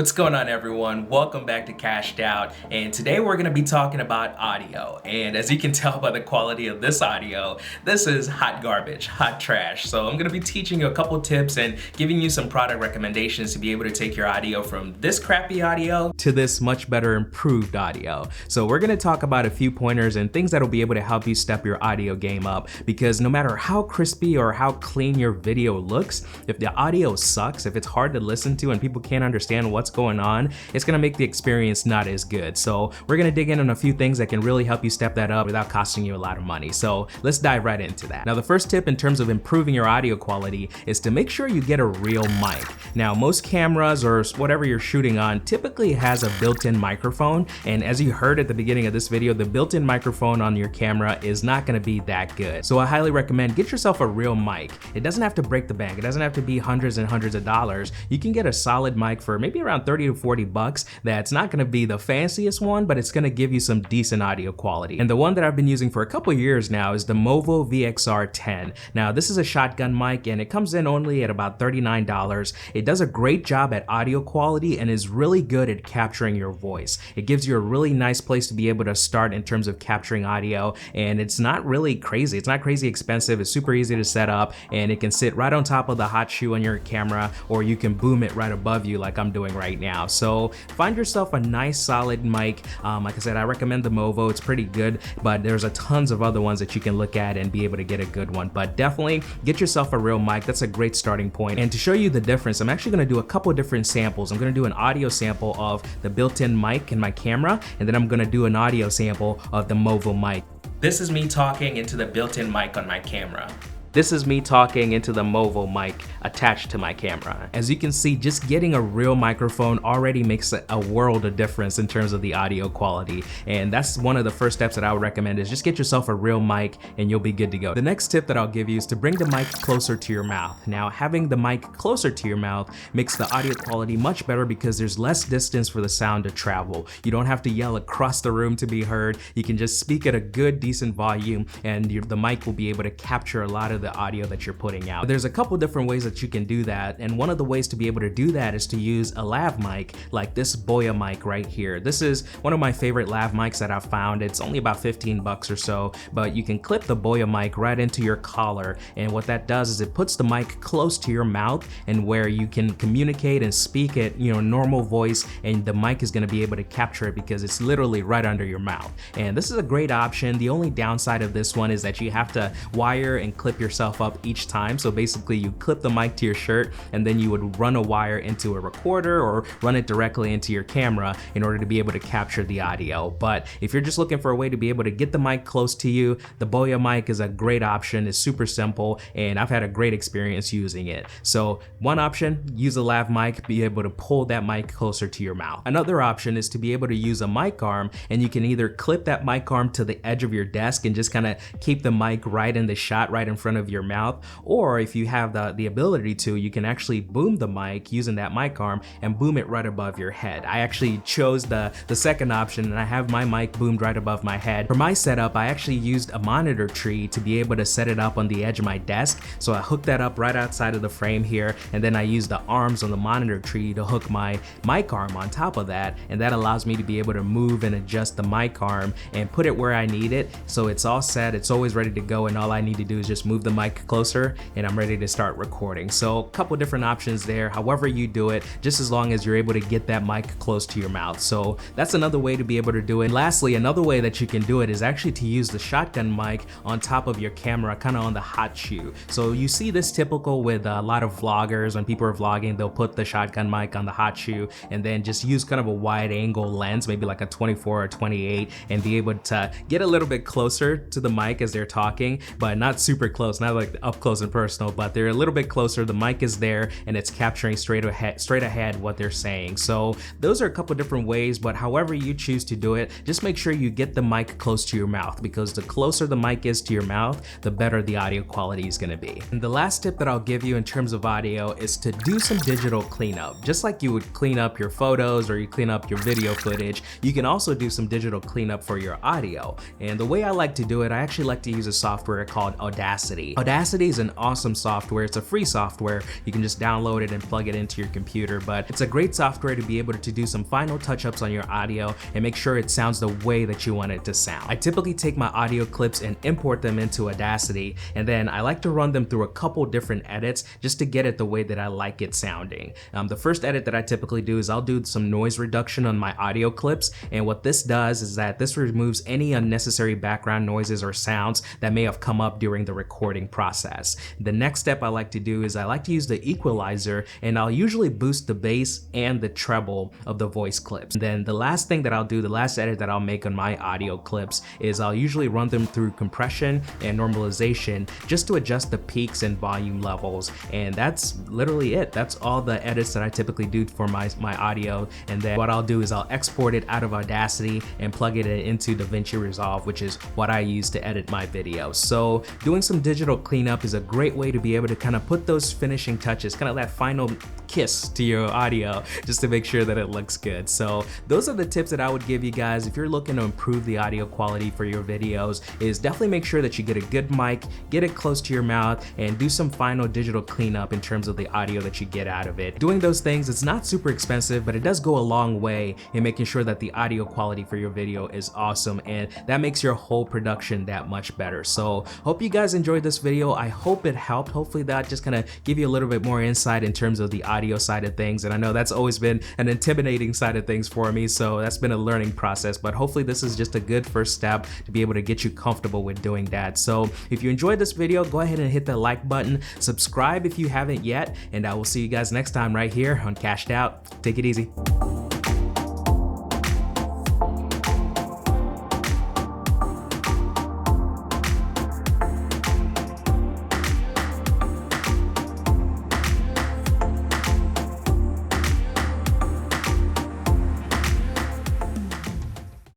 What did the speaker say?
What's going on, everyone? Welcome back to Cashed Out, and today we're going to be talking about audio. And as you can tell by the quality of this audio, this is hot garbage, hot trash. So I'm going to be teaching you a couple tips and giving you some product recommendations to be able to take your audio from this crappy audio to this much better improved audio. So we're going to talk about a few pointers and things that will be able to help you step your audio game up, because no matter how crispy or how clean your video looks, if the audio sucks, if it's hard to listen to and people can't understand what's going on, it's gonna make the experience not as good. So we're gonna dig in on a few things that can really help you step that up without costing you a lot of money. So let's dive right into that. Now, the first tip in terms of improving your audio quality is to make sure you get a real mic. Now, most cameras or whatever you're shooting on typically has a built-in microphone, and as you heard at the beginning of this video, the built-in microphone on your camera is not gonna be that good. So I highly recommend get yourself a real mic. It doesn't have to break the bank. It doesn't have to be hundreds and hundreds of dollars. You can get a solid mic for maybe around 30 to 40 bucks. That's not gonna be the fanciest one, but it's gonna give you some decent audio quality. And the one that I've been using for a couple years now is the Movo VXR10. Now, this is a shotgun mic and it comes in only at about $39. It does a great job at audio quality and is really good at capturing your voice. It gives you a really nice place to be able to start in terms of capturing audio, and it's not really crazy. It's not crazy expensive. It's super easy to set up, and it can sit right on top of the hot shoe on your camera, or you can boom it right above you like I'm doing right now. So find yourself a nice solid mic. Like I said, I recommend the Movo. It's pretty good, but there's a tons of other ones that you can look at and be able to get a good one. But definitely get yourself a real mic. That's a great starting point. And to show you the difference, I'm actually gonna do a couple different samples. I'm gonna do an audio sample of the built-in mic in my camera, and then I'm gonna do an audio sample of the Movo mic. This is me talking into the built-in mic on my camera. This is me talking into the Movo mic attached to my camera. As you can see, just getting a real microphone already makes a world of difference in terms of the audio quality. And that's one of the first steps that I would recommend, is just get yourself a real mic and you'll be good to go. The next tip that I'll give you is to bring the mic closer to your mouth. Now, having the mic closer to your mouth makes the audio quality much better because there's less distance for the sound to travel. You don't have to yell across the room to be heard. You can just speak at a good, decent volume, and the mic will be able to capture a lot of the audio that you're putting out. There's a couple different ways that you can do that, and one of the ways to be able to do that is to use a lav mic like this Boya mic right here. This is one of my favorite lav mics that I've found. It's only about 15 bucks or so, but you can clip the Boya mic right into your collar, and what that does is it puts the mic close to your mouth and where you can communicate and speak at normal voice, and the mic is going to be able to capture it because it's literally right under your mouth. And this is a great option. The only downside of this one is that you have to wire and clip yourself up each time. So basically you clip the mic to your shirt and then you would run a wire into a recorder or run it directly into your camera in order to be able to capture the audio. But if you're just looking for a way to be able to get the mic close to you, the Boya mic is a great option. It's super simple and I've had a great experience using it. So one option, use a lav mic, be able to pull that mic closer to your mouth. Another option is to be able to use a mic arm, and you can either clip that mic arm to the edge of your desk and just kind of keep the mic right in the shot right in front of your mouth, or if you have the ability to, you can actually boom the mic using that mic arm and boom it right above your head. I actually chose the second option, and I have my mic boomed right above my head. For my setup, I actually used a monitor tree to be able to set it up on the edge of my desk. So I hooked that up right outside of the frame here, and then I used the arms on the monitor tree to hook my mic arm on top of that, and that allows me to be able to move and adjust the mic arm and put it where I need it. So it's all set, it's always ready to go, and all I need to do is just move the mic closer and I'm ready to start recording. So a couple different options there, however you do it, just as long as you're able to get that mic close to your mouth. So that's another way to be able to do it. Lastly, another way that you can do it is actually to use the shotgun mic on top of your camera, kind of on the hot shoe. So you see this typical with a lot of vloggers. When people are vlogging, they'll put the shotgun mic on the hot shoe and then just use kind of a wide angle lens, maybe like a 24 or 28, and be able to get a little bit closer to the mic as they're talking, but not super close, not like up close and personal, but they're a little bit closer. The mic is there and it's capturing straight ahead what they're saying. So those are a couple different ways, but however you choose to do it, just make sure you get the mic close to your mouth, because the closer the mic is to your mouth, the better the audio quality is going to be. And the last tip that I'll give you in terms of audio is to do some digital cleanup. Just like you would clean up your photos or you clean up your video footage, you can also do some digital cleanup for your audio. And the way I like to do it, I actually like to use a software called Audacity. Audacity. Audacity is an awesome software. It's a free software. You can just download it and plug it into your computer, but it's a great software to be able to do some final touch-ups on your audio and make sure it sounds the way that you want it to sound. I typically take my audio clips and import them into Audacity, and then I like to run them through a couple different edits just to get it the way that I like it sounding. The first edit that I typically do is I'll do some noise reduction on my audio clips, and what this does is that this removes any unnecessary background noises or sounds that may have come up during the recording process. The next step I like to do is I like to use the equalizer, and I'll usually boost the bass and the treble of the voice clips. And then the last thing that I'll do, the last edit that I'll make on my audio clips, is I'll usually run them through compression and normalization just to adjust the peaks and volume levels. And that's literally it. That's all the edits that I typically do for my audio. And then what I'll do is I'll export it out of Audacity and plug it into DaVinci Resolve, which is what I use to edit my videos. So doing some digital cleanup is a great way to be able to kind of put those finishing touches, kind of that final kiss to your audio, just to make sure that it looks good. So those are the tips that I would give you guys if you're looking to improve the audio quality for your videos. Is definitely make sure that you get a good mic, get it close to your mouth, and do some final digital cleanup in terms of the audio that you get out of it. Doing those things, it's not super expensive, but it does go a long way in making sure that the audio quality for your video is awesome, and that makes your whole production that much better. So hope you guys enjoyed this video. I hope it helped. Hopefully that just kind of give you a little bit more insight in terms of the audio side of things, and I know that's always been an intimidating side of things for me, so that's been a learning process, but hopefully this is just a good first step to be able to get you comfortable with doing that. So if you enjoyed this video, go ahead and hit the like button, subscribe if you haven't yet, and I will see you guys next time right here on Cashed Out. Take it easy.